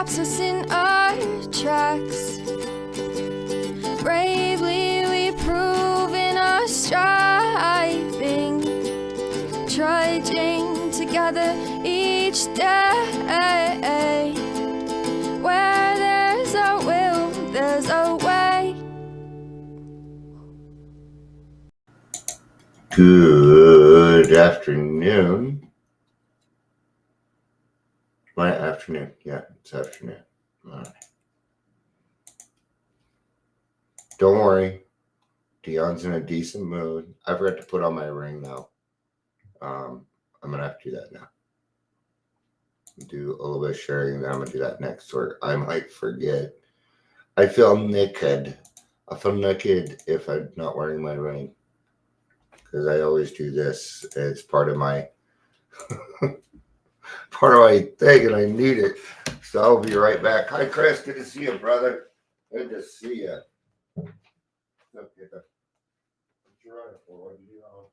stops us in our tracks. Bravely we prove in our striving, trudging together each day. Where there's a will, there's a way. Good afternoon. My afternoon. Yeah, it's afternoon. All right. Don't worry. Dion's in a decent mood. I forgot to put on my ring though. I'm going to have to do that now. Do a little bit of sharing, then I'm going to do that next, or I might forget. I feel naked. I feel naked if I'm not wearing my ring. Because I always do this. It's part of my thing, and I need it. So I'll be right back. Hi, Chris. Good to see you, brother. Good to see you. Okay. What you running for? What did you know?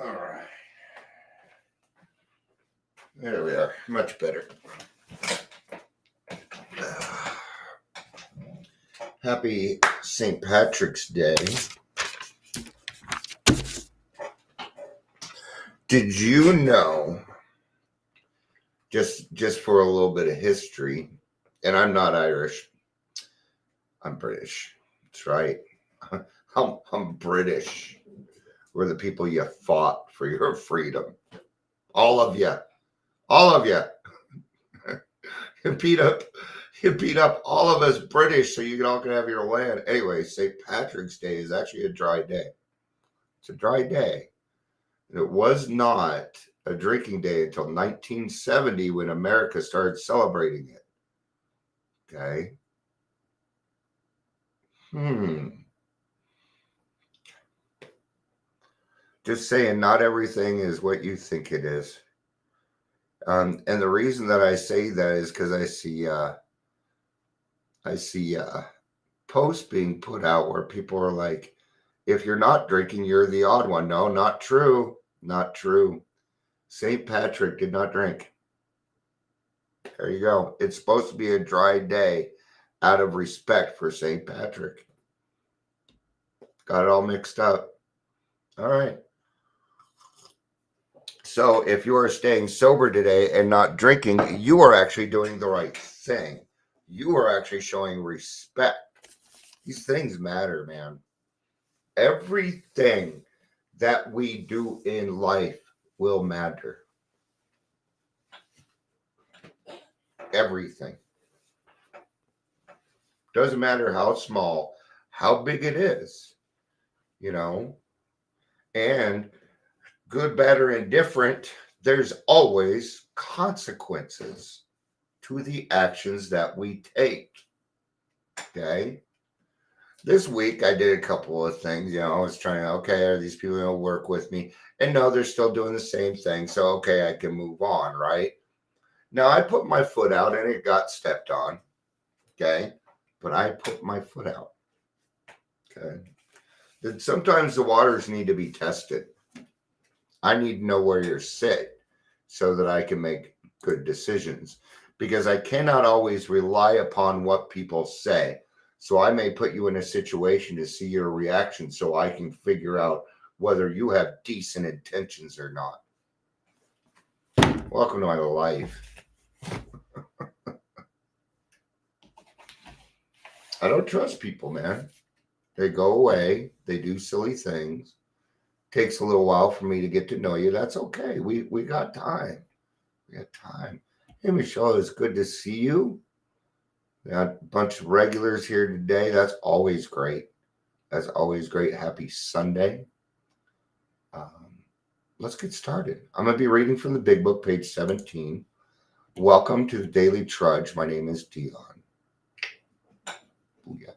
All right. There we are. Much better. Happy St. Patrick's Day. Did you know, just for a little bit of history, and I'm not Irish, I'm British. That's right. I'm British. We're the people you fought for your freedom. All of you. All of you. You beat up all of us British so you all can have your land. Anyway, St. Patrick's Day is actually a dry day. It's a dry day. It was not a drinking day until 1970 when America started celebrating it. Okay. Just saying, not everything is what you think it is. And the reason that I say that is because I see posts being put out where people are like, if you're not drinking, you're the odd one. No, not true. Not true. St. Patrick did not drink. There you go. It's supposed to be a dry day out of respect for St. Patrick. Got it all mixed up. All right. So if you are staying sober today and not drinking, you are actually doing the right thing. You are actually showing respect. These things matter, man. Everything that we do in life will matter. Everything. Doesn't matter how small, how big it is, and good, bad, or indifferent, there's always consequences to the actions that we take. Okay. This week I did a couple of things. I was trying to, okay, are these people going to work with me? And no, they're still doing the same thing. So, okay, I can move on, right? Now, I put my foot out and it got stepped on. Okay. But I put my foot out. Okay. Sometimes the waters need to be tested. I need to know where you're sitting so that I can make good decisions, because I cannot always rely upon what people say. So I may put you in a situation to see your reaction so I can figure out whether you have decent intentions or not. Welcome to my life. I don't trust people, man. They go away. They do silly things. Takes a little while for me to get to know you. That's okay. We got time. We got time. Hey, Michelle, it's good to see you. We got a bunch of regulars here today. That's always great. That's always great. Happy Sunday. Let's get started. I'm going to be reading from the Big Book, page 17. Welcome to the Daily Trudge. My name is Dion. Booyah.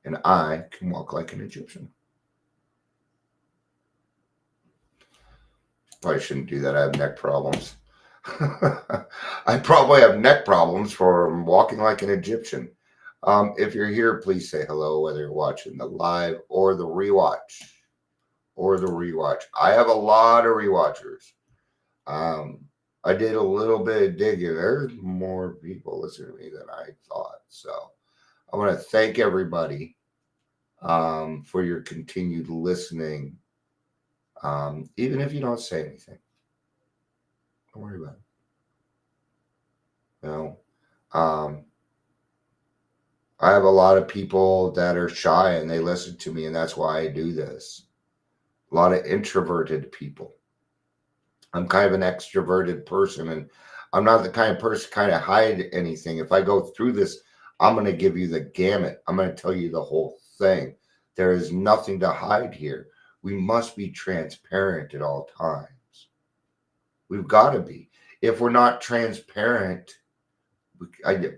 And I can walk like an Egyptian. Probably shouldn't do that. I have neck problems. I probably have neck problems from walking like an Egyptian. If you're here, please say hello, whether you're watching the live or the rewatch. I have a lot of rewatchers. I did a little bit of digging. There's more people listening to me than I thought. So I want to thank everybody for your continued listening. Even if you don't say anything, don't worry about it. You know, I have a lot of people that are shy and they listen to me, and that's why I do this. A lot of introverted people. I'm kind of an extroverted person, and I'm not the kind of person kind of hide anything. If I go through this, I'm going to give you the gamut. I'm going to tell you the whole thing. There is nothing to hide here. We must be transparent at all times. We've got to be. If we're not transparent,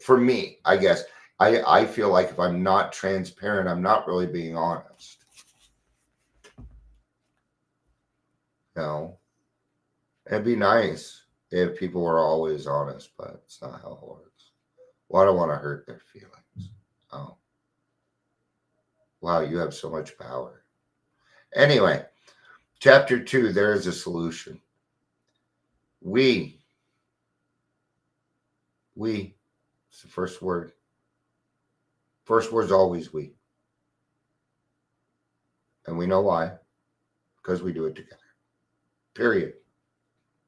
for me, I guess, I feel like if I'm not transparent, I'm not really being honest. You know? It'd be nice if people were always honest, but it's not how it works. Well, I don't want to hurt their feelings. Oh. Wow, you have so much power. Anyway, chapter 2, there is a solution. We, it's the first word. First word's always we. And we know why. Because we do it together. Period.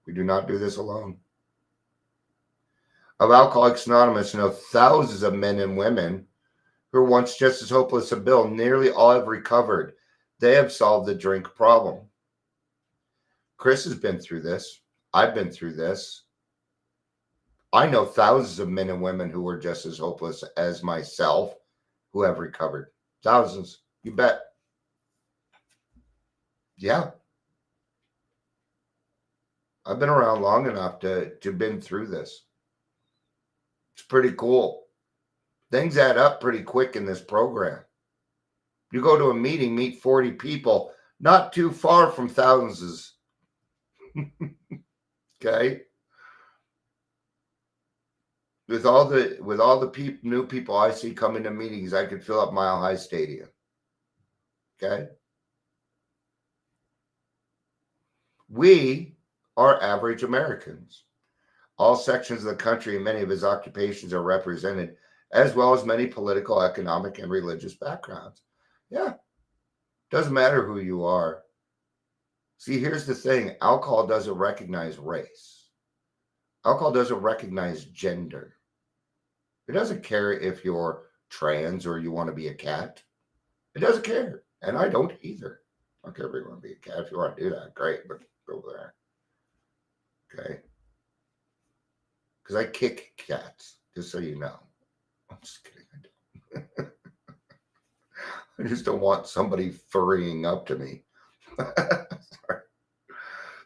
We do not do this alone. Of Alcoholics Anonymous, know thousands of men and women who were once just as hopeless as Bill. Nearly all have recovered. They have solved the drink problem. Chris has been through this. I've been through this. I know thousands of men and women who were just as hopeless as myself who have recovered. Thousands. You bet. Yeah. I've been around long enough to been through this. It's pretty cool. Things add up pretty quick in this program. You go to a meeting, meet 40 people, not too far from thousands. Okay? With all the new people I see coming to meetings, I could fill up Mile High Stadium. Okay? We are average Americans. All sections of the country and many of his occupations are represented, as well as many political, economic, and religious backgrounds. Yeah. Doesn't matter who you are. See, here's the thing. Alcohol doesn't recognize race. Alcohol doesn't recognize gender. It doesn't care if you're trans or you want to be a cat. It doesn't care. And I don't either. I don't care if you want to be a cat. If you want to do that, great, but go there. Okay? Because I kick cats, just so you know. I'm just kidding. I don't. I just don't want somebody furrying up to me.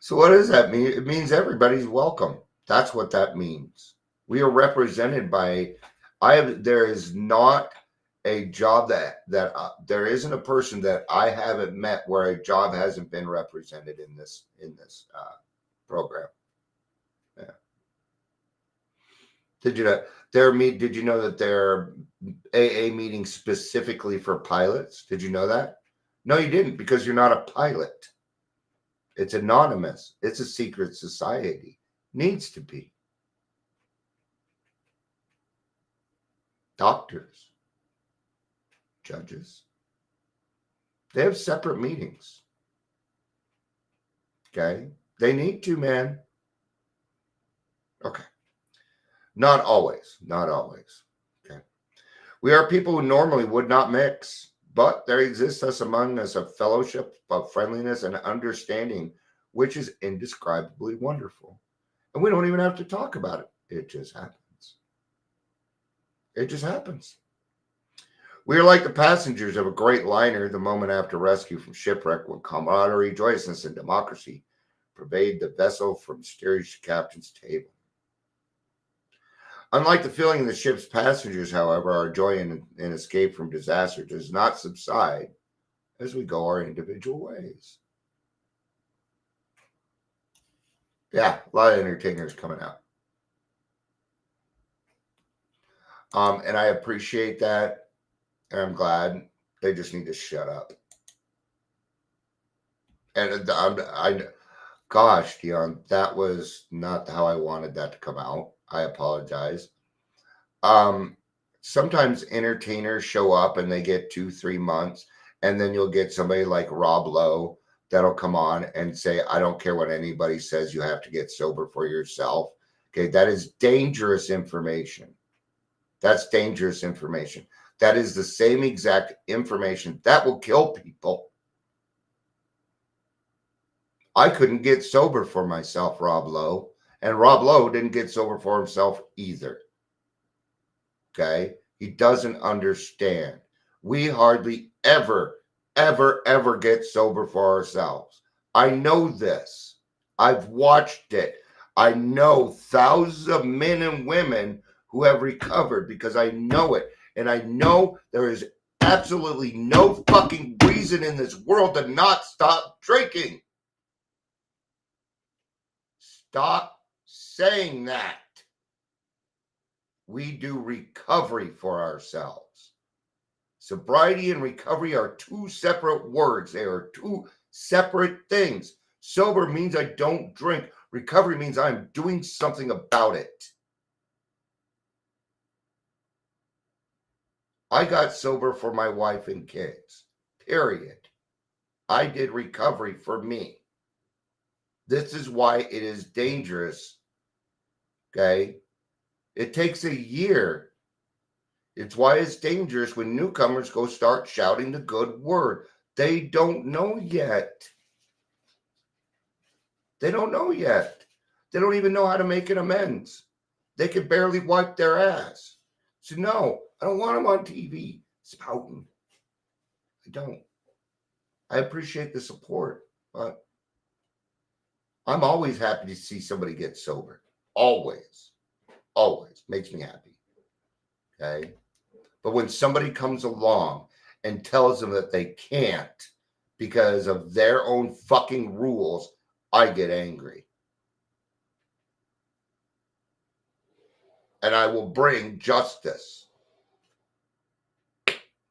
So what does that mean? It means everybody's welcome. That's what that means. We are represented by, there is not a job that there isn't a person that I haven't met where a job hasn't been represented in this program. Yeah. Did you know did you know that there are AA meetings specifically for pilots? Did you know that? No, you didn't, because you're not a pilot. It's anonymous. It's a secret society. Needs to be. Doctors, judges, they have separate meetings. Okay? They need to, man. Okay. Not always. Not always. Okay. We are people who normally would not mix, but there exists us among us a fellowship of friendliness and understanding, which is indescribably wonderful. And we don't even have to talk about it. It just happens. It just happens. We are like the passengers of a great liner the moment after rescue from shipwreck, when camaraderie, joyousness, and democracy pervade the vessel from steerage to captain's table. Unlike the feeling of the ship's passengers, however, our joy in escape from disaster does not subside as we go our individual ways. Yeah, a lot of entertainers coming out. And I appreciate that, and I'm glad. They just need to shut up. And Gosh, Dion, that was not how I wanted that to come out. I apologize. Um, Sometimes entertainers show up and they get 2, 3 months, and then you'll get somebody like Rob Lowe that'll come on and say, I don't care what anybody says, you have to get sober for yourself. Okay, that is dangerous information. That's dangerous information. That is the same exact information that will kill people. I couldn't get sober for myself, Rob Lowe, and Rob Lowe didn't get sober for himself either. Okay, he doesn't understand. We hardly ever get sober for ourselves. I know this. I've watched it. I know thousands of men and women who have recovered because I know it. And I know there is absolutely no fucking reason in this world to not stop drinking. Stop saying that. We do recovery for ourselves. Sobriety and recovery are two separate words. They are two separate things. Sober means I don't drink. Recovery means I'm doing something about it. I got sober for my wife and kids, period. I did recovery for me. This is why it is dangerous, okay? It takes a year. It's why it's dangerous when newcomers go start shouting the good word. They don't know yet. They don't know yet. They don't even know how to make an amends. They can barely wipe their ass. So no, I don't want them on TV spouting. I don't. I appreciate the support, but I'm always happy to see somebody get sober. Always. Always. Makes me happy. Okay? But when somebody comes along and tells them that they can't because of their own fucking rules, I get angry. And I will bring justice.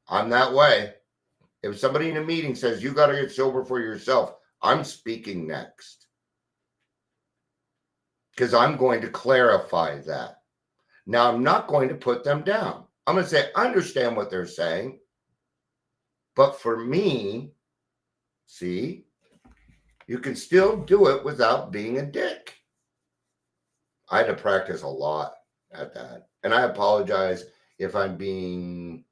I'm that way. If somebody in a meeting says you got to get sober for yourself, I'm speaking next. Because I'm going to clarify that. Now, I'm not going to put them down. I'm going to say, I understand what they're saying. But for me, see, you can still do it without being a dick. I had to practice a lot at that. And I apologize if I'm being...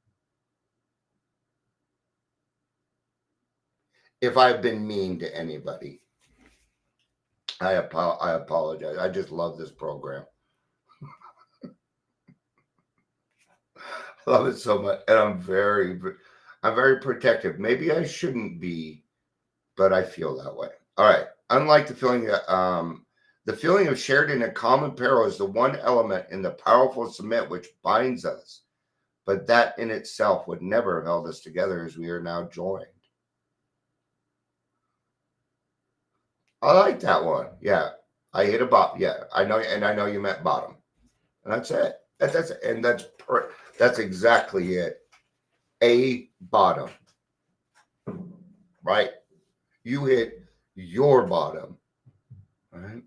if I've been mean to anybody. I apologize. I just love this program. I love it so much. And I'm very protective. Maybe I shouldn't be, but I feel that way. All right. Unlike the feeling of shared in a common peril is the one element in the powerful cement which binds us. But that in itself would never have held us together as we are now joined. I like that one. Yeah. I hit a bottom. Yeah. I know. And I know you meant bottom. And that's it. That's exactly it. A bottom. Right? You hit your bottom. Right?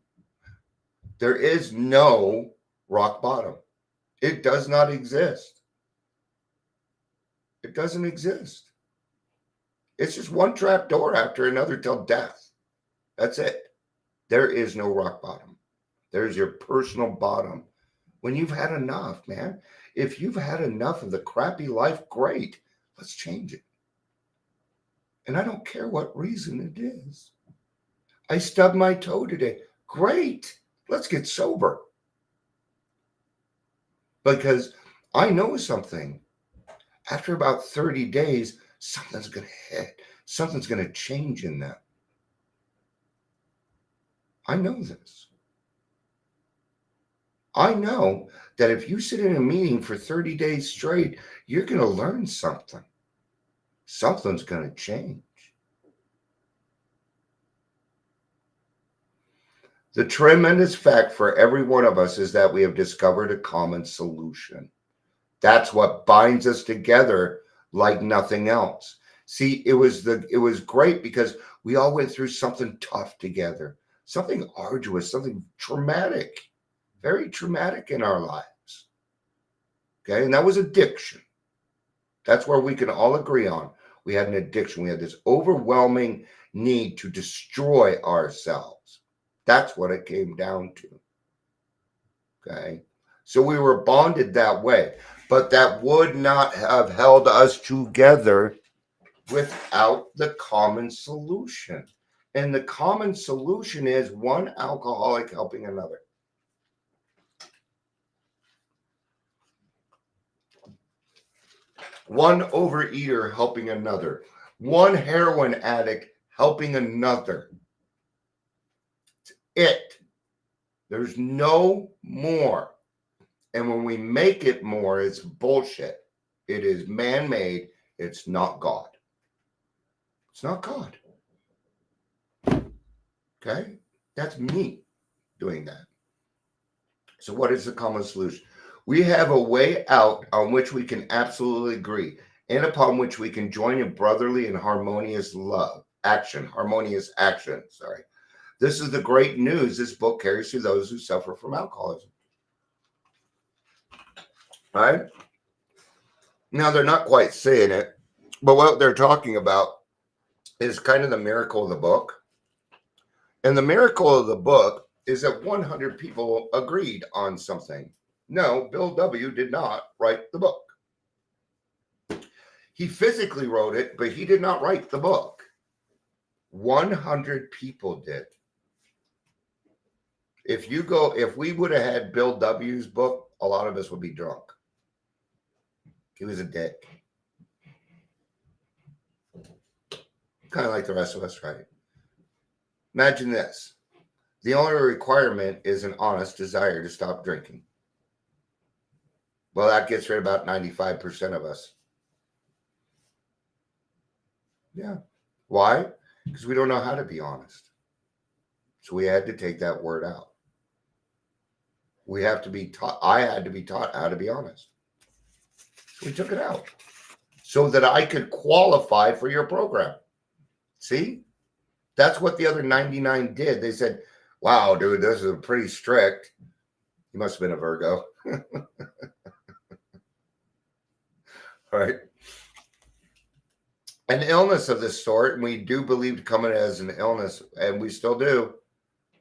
There is no rock bottom. It does not exist. It doesn't exist. It's just one trap door after another till death. That's it. There is no rock bottom. There's your personal bottom. When you've had enough, man. If you've had enough of the crappy life, great. Let's change it. And I don't care what reason it is. I stubbed my toe today. Great. Let's get sober. Because I know something. After about 30 days, something's going to hit. Something's going to change in them. I know this. I know that if you sit in a meeting for 30 days straight, you're going to learn something. Something's going to change. The tremendous fact for every one of us is that we have discovered a common solution. That's what binds us together like nothing else. See, it was great because we all went through something tough together, something arduous, something traumatic, very traumatic in our lives. Okay, and that was addiction. That's where we can all agree on. We had an addiction. We had this overwhelming need to destroy ourselves. That's what it came down to. Okay. So we were bonded that way, but that would not have held us together without the common solution. And the common solution is one alcoholic helping another. One overeater helping another. One heroin addict helping another. It. There's no more. And when we make it more, it's bullshit. It is man-made. It's not God. It's not God. Okay? That's me doing that. So what is the common solution? We have a way out on which we can absolutely agree and upon which we can join in brotherly and harmonious harmonious action. This is the great news this book carries to those who suffer from alcoholism. All right? Now, they're not quite saying it, but what they're talking about is kind of the miracle of the book. And the miracle of the book is that 100 people agreed on something. No, Bill W. did not write the book. He physically wrote it, but he did not write the book. 100 people did. If we would have had Bill W.'s book, a lot of us would be drunk. He was a dick. Kind of like the rest of us, right? Imagine this. The only requirement is an honest desire to stop drinking. Well, that gets rid of about 95% of us. Yeah. Why? Because we don't know how to be honest. So we had to take that word out. We have to be taught. I had to be taught how to be honest. So we took it out so that I could qualify for your program. See? That's what the other 99 did. They said, wow, dude, this is pretty strict. You must have been a Virgo. All right. An illness of this sort, and we do believe to come in as an illness, and we still do.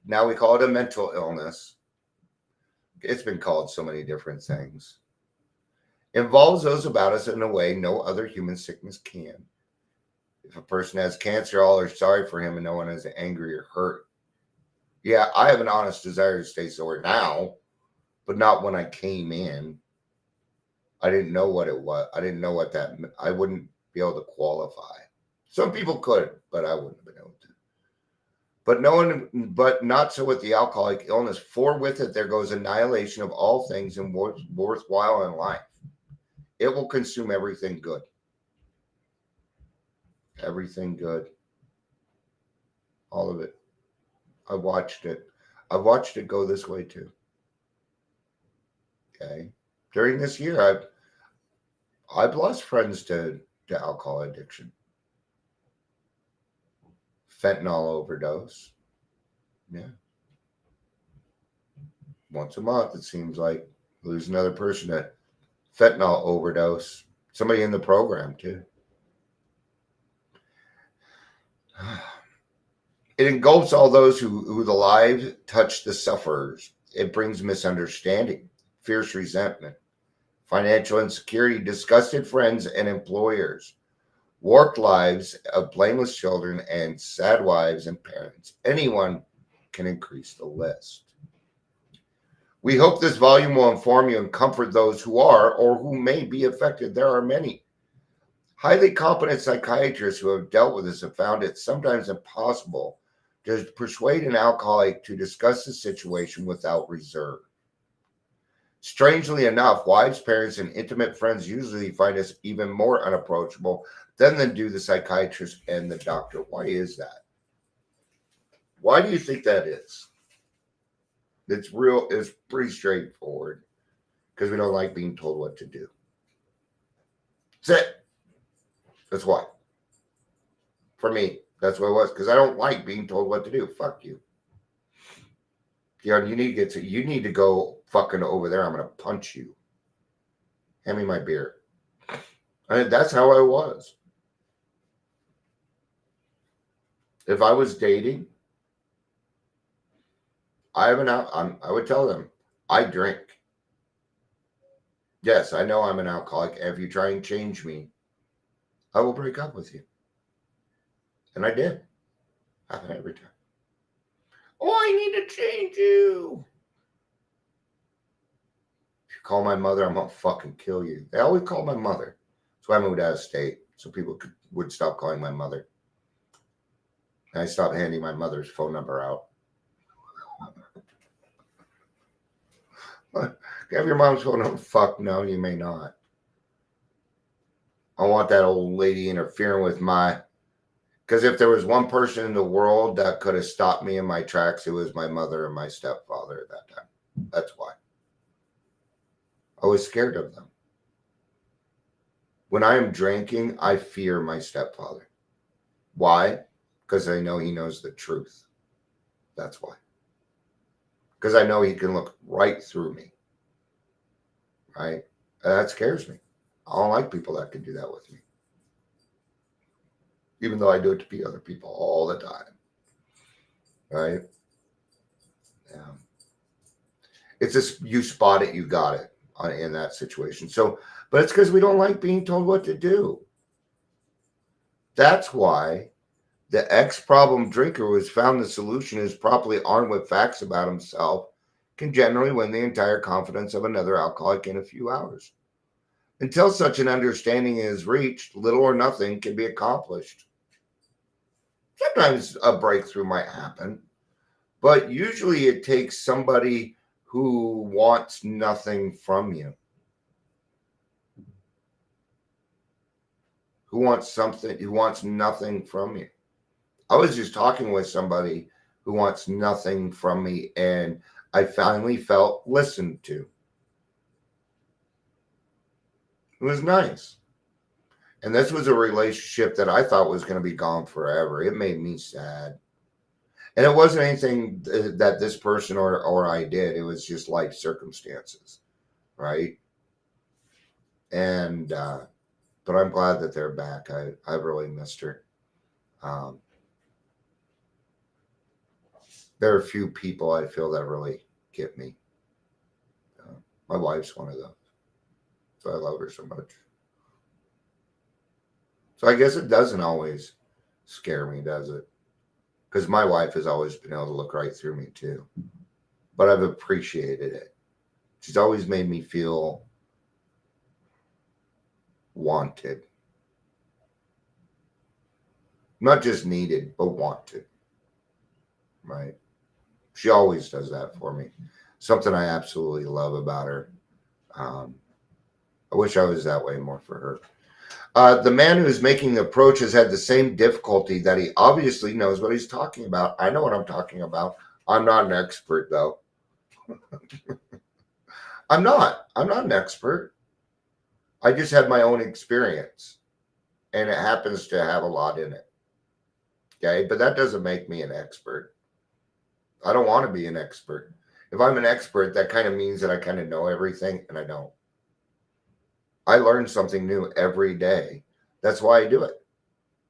Now we call it a mental illness. It's been called so many different things. Involves those about us in a way no other human sickness can. If a person has cancer, all are sorry for him and no one is angry or hurt. Yeah, I have an honest desire to stay sober now, but not when I came in. I didn't know what it was. I didn't know what that meant. I wouldn't be able to qualify. Some people could, but I wouldn't have been able to. But not so with the alcoholic illness. For with it there goes annihilation of all things and worthwhile in life. It will consume everything good. Everything good. All of it. I watched it. I watched it go this way too. Okay. During this year, I've lost friends to alcohol addiction. Fentanyl overdose. Yeah. Once a month, it seems like lose another person to fentanyl overdose. Somebody in the program too. It engulfs all those who the lives touch the sufferers. It brings misunderstanding, fierce resentment, financial insecurity, disgusted friends and employers, warped lives of blameless children, and sad wives and parents. Anyone can increase the list. We hope this volume will inform you and comfort those who are or who may be affected. There are many. Highly competent psychiatrists who have dealt with this have found it sometimes impossible to persuade an alcoholic to discuss the situation without reserve. Strangely enough, wives, parents, and intimate friends usually find us even more unapproachable than do the psychiatrist and the doctor. Why is that? Why do you think that is? It's pretty straightforward. Because we don't like being told what to do. That's it. That's why. For me, that's what it was. Because I don't like being told what to do. Fuck you. Yeah, you need to go fucking over there. I'm gonna punch you. Hand me my beer. That's how I was. If I was dating, I would tell them, I drink. Yes, I know I'm an alcoholic. If you try and change me, I will break up with you. And I did. Happen every time. Oh, I need to change you. If you call my mother, I'm gonna fucking kill you. They always call my mother. That's why I moved out of state, so people would stop calling my mother. And I stopped handing my mother's phone number out. Have your mom's phone number? Fuck no, you may not. I want that old lady interfering with because if there was one person in the world that could have stopped me in my tracks, it was my mother and my stepfather at that time. That's why. I was scared of them. When I am drinking, I fear my stepfather. Why? Because I know he knows the truth. That's why. Because I know he can look right through me. Right? And that scares me. I don't like people that can do that with me. Even though I do it to other people all the time. Right? Yeah. It's just, you spot it, you got it in that situation. So, but it's because we don't like being told what to do. That's why the ex-problem drinker who has found the solution is properly armed with facts about himself can generally win the entire confidence of another alcoholic in a few hours. Until such an understanding is reached, little or nothing can be accomplished. Sometimes a breakthrough might happen, but usually it takes somebody who wants nothing from you. Who wants nothing from you. I was just talking with somebody who wants nothing from me, and I finally felt listened to. It was nice. And this was a relationship that I thought was going to be gone forever. It made me sad. And it wasn't anything that this person or I did. It was just life circumstances, right? And but I'm glad that they're back. I really missed her. There are a few people I feel that really get me. My wife's one of those. So I love her so much. So I guess it doesn't always scare me, does it? Because my wife has always been able to look right through me too. But I've appreciated it. She's always made me feel wanted. Not just needed, but wanted. Right? She always does that for me. Something I absolutely love about her. I wish I was that way more for her. The man who's making the approach has had the same difficulty that he obviously knows what he's talking about. I know what I'm talking about. I'm not an expert, though. I'm not an expert. I just had my own experience, and it happens to have a lot in it. Okay, but that doesn't make me an expert. I don't want to be an expert. If I'm an expert, that kind of means that I kind of know everything, and I don't. I learn something new every day. That's why I do it.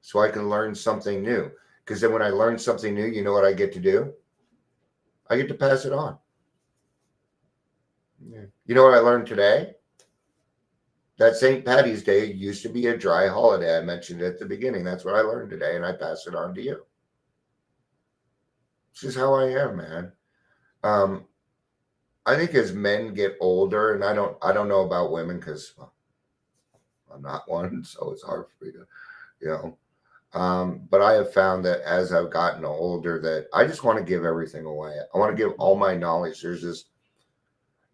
So I can learn something new. Because then when I learn something new, you know what I get to do? I get to pass it on. Yeah. You know what I learned today? That St. Patty's Day used to be a dry holiday. I mentioned it at the beginning. That's what I learned today, and I pass it on to you. This is how I am, man. I think as men get older, and I don't know about women because I'm not one, so it's hard for me to, but I have found that as I've gotten older, that I just want to give everything away. I want to give all my knowledge. There's this,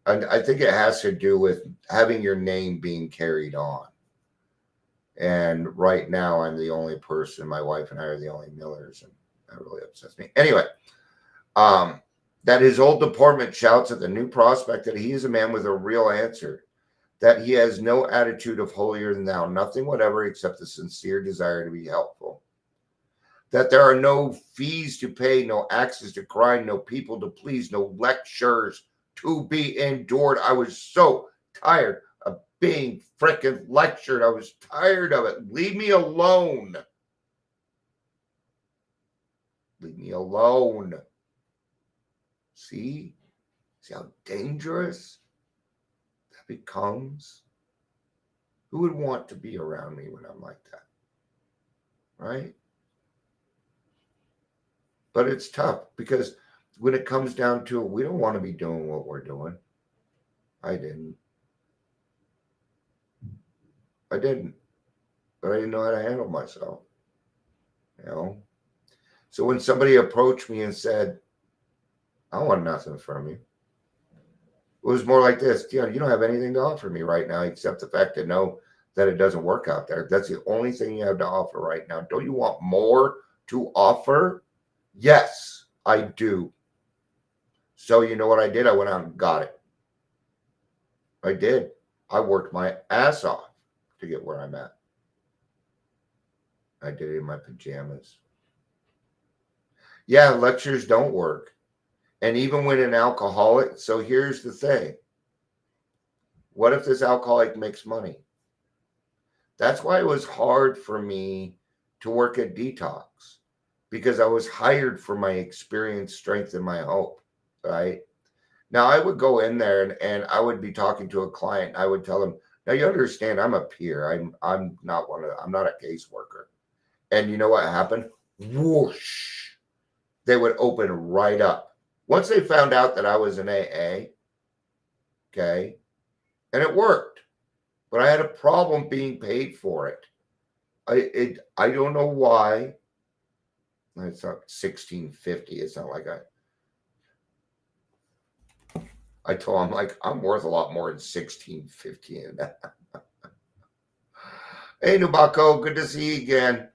and I think it has to do with having your name being carried on. And right now, I'm the only person. My wife and I are the only Millers, and that really upsets me. Anyway, that his old deportment shouts at the new prospect that he is a man with a real answer, that he has no attitude of holier than thou, nothing whatever except the sincere desire to be helpful. that there are no fees to pay, no axes to grind, no people to please, no lectures to be endured. I was so tired of being freaking lectured. I was tired of it. Leave me alone. Leave me alone. See how dangerous that becomes? Who would want to be around me when I'm like that? Right? But it's tough because when it comes down to it, we don't want to be doing what we're doing. I didn't. But I didn't know how to handle myself. So when somebody approached me and said, I want nothing from you, it was more like this: you don't have anything to offer me right now except the fact to know that it doesn't work out there. That's the only thing you have to offer right now. Don't you want more to offer? Yes, I do. So you know what I did? I went out and got it. I did. I worked my ass off to get where I'm at. I did it in my pajamas. Yeah, lectures don't work. And even when an alcoholic, so here's the thing. What if this alcoholic makes money? That's why it was hard for me to work at Detox, because I was hired for my experience, strength, and my hope, right? Now, I would go in there and I would be talking to a client. I would tell them, now you understand, I'm a peer. I'm not a caseworker. And you know what happened? Whoosh. They would open right up. Once they found out that I was an AA, okay, and it worked. But I had a problem being paid for it. I don't know why. It's not $16.50. It's not like I told him, like, I'm worth a lot more than $16.50 in that. Hey, Nubako, good to see you again.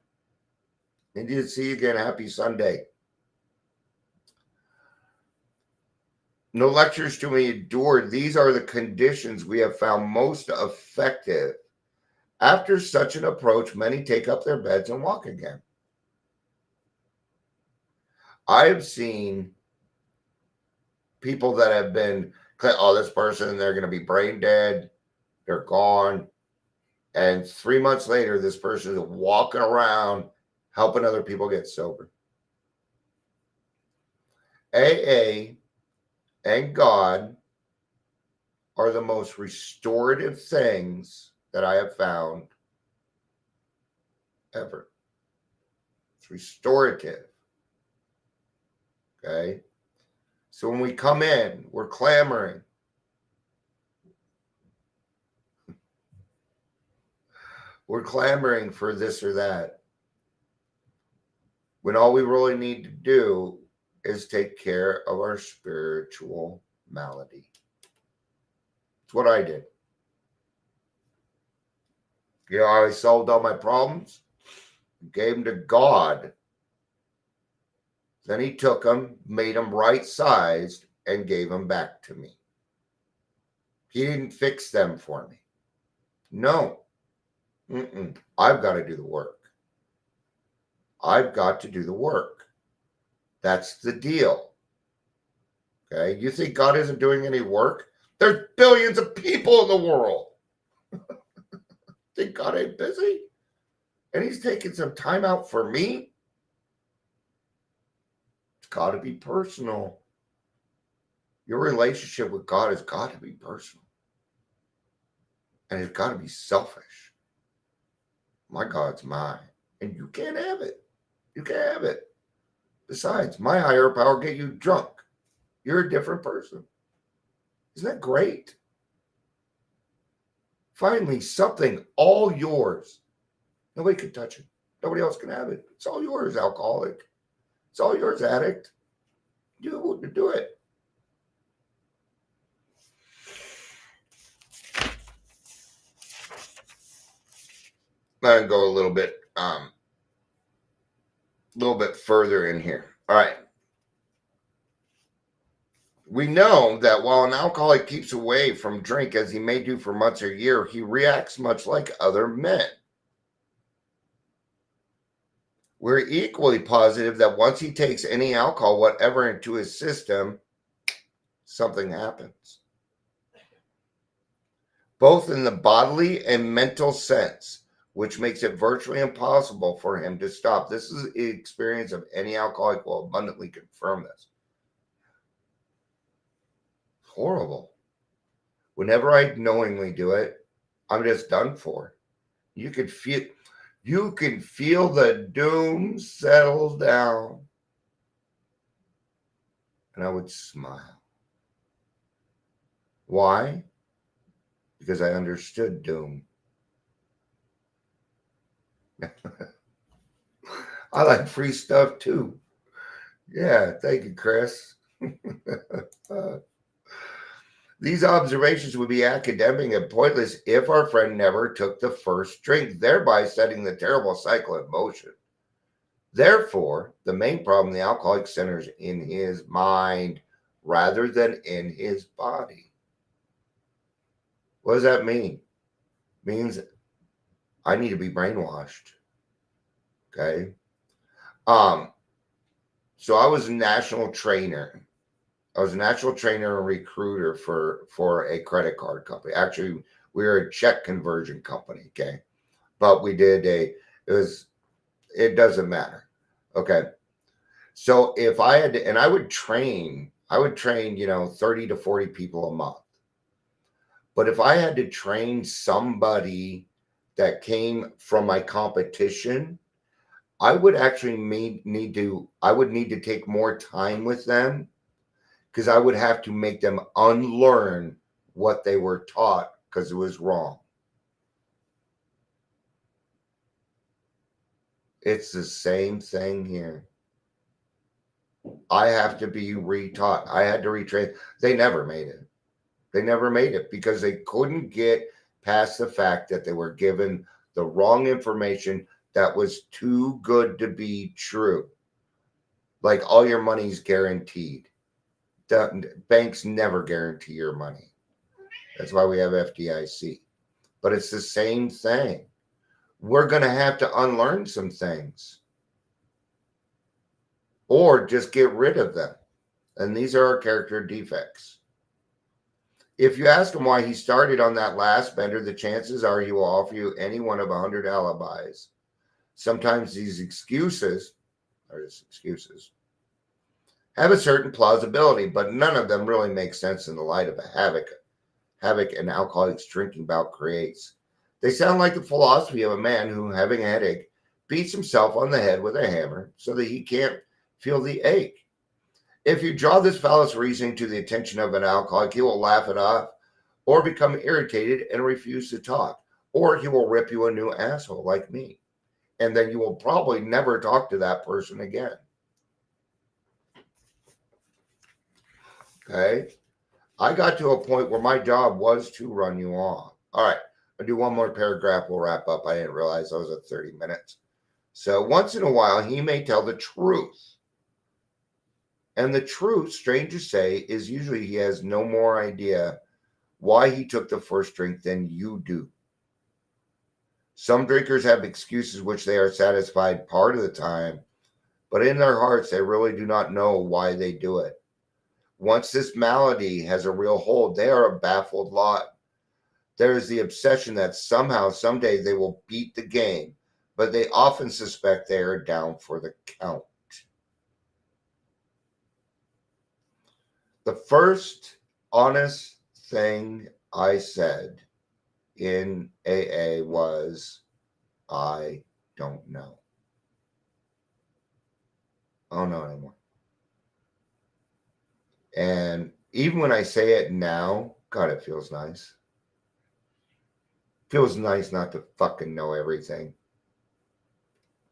Good to see you again. Happy Sunday. No lectures to be endured. These are the conditions we have found most effective. After such an approach, many take up their beds and walk again. I have seen people that have been, oh, this person, they're going to be brain dead. They're gone. And 3 months later, this person is walking around helping other people get sober. AA and God are the most restorative things that I have found ever. It's restorative. Okay? So when we come in, we're clamoring. We're clamoring for this or that, when all we really need to do is take care of our spiritual malady. It's what I did. I solved all my problems, gave them to God. Then he took them, made them right-sized, and gave them back to me. He didn't fix them for me. No. I've got to do the work. I've got to do the work. That's the deal. Okay? You think God isn't doing any work? There's billions of people in the world. Think God ain't busy? And he's taking some time out for me? It's got to be personal. Your relationship with God has got to be personal. And it's got to be selfish. My God's mine. And you can't have it. You can't have it. Besides, my higher power get you drunk. You're a different person. Isn't that great? Finally, something all yours. Nobody can touch it. Nobody else can have it. It's all yours, alcoholic. It's all yours, addict. Do it. I'm going to go a little bit further in here. All right. We know that while an alcoholic keeps away from drink, as he may do for months or a year, he reacts much like other men. We're equally positive that once he takes any alcohol, whatever, into his system, something happens. Both in the bodily and mental sense, which makes it virtually impossible for him to stop. This is the experience of any alcoholic will abundantly confirm this. Horrible. Whenever I knowingly do it, I'm just done for. You can feel the doom settle down. And I would smile. Why? Because I understood doom. I like free stuff too. Yeah, thank you, Chris. These observations would be academic and pointless if our friend never took the first drink, thereby setting the terrible cycle in motion. Therefore, the main problem the alcoholic centers in his mind rather than in his body. What does that mean? It means I need to be brainwashed. Okay. So I was a national trainer. I was a national trainer and recruiter for a credit card company. Actually, we were a check conversion company. Okay. But we did it doesn't matter. Okay. So if I had to, and I would train, 30 to 40 people a month. But if I had to train somebody that came from my competition, I would actually need to take more time with them because I would have to make them unlearn what they were taught because it was wrong. It's the same thing here. I have to be retaught. I had to retrain. They never made it. They never made it because they couldn't get past the fact that they were given the wrong information that was too good to be true. Like all your money's guaranteed. Banks never guarantee your money. That's why we have FDIC. But it's the same thing. We're going to have to unlearn some things or just get rid of them. And these are our character defects. If you ask him why he started on that last bender, the chances are he will offer you any one of 100 alibis. Sometimes these excuses are just excuses. Have a certain plausibility, but none of them really make sense in the light of the havoc an alcoholic's drinking bout creates. They sound like the philosophy of a man who, having a headache, beats himself on the head with a hammer so that he can't feel the ache. If you draw this fallacious reasoning to the attention of an alcoholic, he will laugh it off or become irritated and refuse to talk, or he will rip you a new asshole like me. And then you will probably never talk to that person again. Okay. I got to a point where my job was to run you off. All right. I'll do one more paragraph. We'll wrap up. I didn't realize I was at 30 minutes. So once in a while, he may tell the truth. And the truth, strange to say, is usually he has no more idea why he took the first drink than you do. Some drinkers have excuses which they are satisfied part of the time, but in their hearts, they really do not know why they do it. Once this malady has a real hold, they are a baffled lot. There is the obsession that somehow, someday they will beat the game, but they often suspect they are down for the count. The first honest thing I said in AA was, I don't know. I don't know anymore. And even when I say it now, God, it feels nice. It feels nice not to fucking know everything.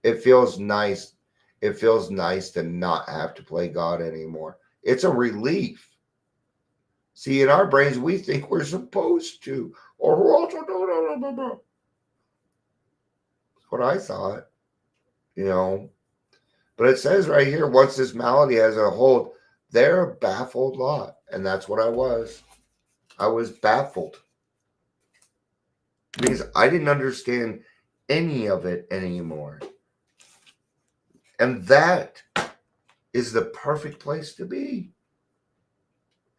It feels nice. It feels nice to not have to play God anymore. It's a relief. See, in our brains, we think we're supposed to, or we're also doing. That's what I thought, But it says right here, once this malady has a hold, they're a baffled lot. And that's what I was. I was baffled. Because I didn't understand any of it anymore. And that is the perfect place to be.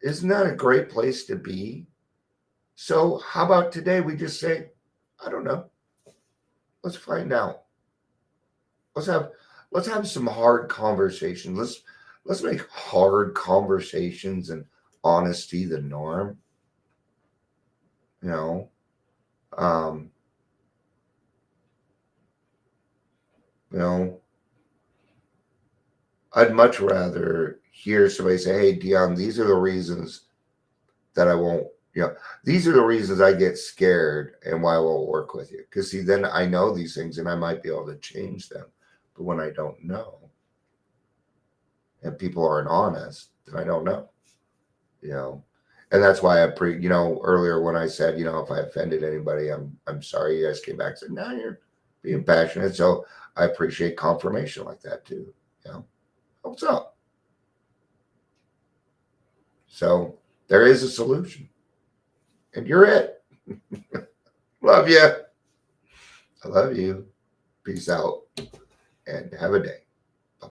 Isn't that a great place to be? So how about today we just say, I don't know. Let's find out. Let's have some hard conversations. Let's make hard conversations and honesty the norm. You know, um, you know, I'd much rather hear somebody say, "Hey, Dion, these are the reasons that I won't." These are the reasons I get scared and why I won't work with you. Because see, then I know these things and I might be able to change them. But when I don't know, and people aren't honest, then I don't know. And that's why earlier when I said, if I offended anybody, I'm sorry. You guys came back and said, no, you're being passionate. So I appreciate confirmation like that too. What's up? So there is a solution, and you're it. Love you. I love you. Peace out, and have a day.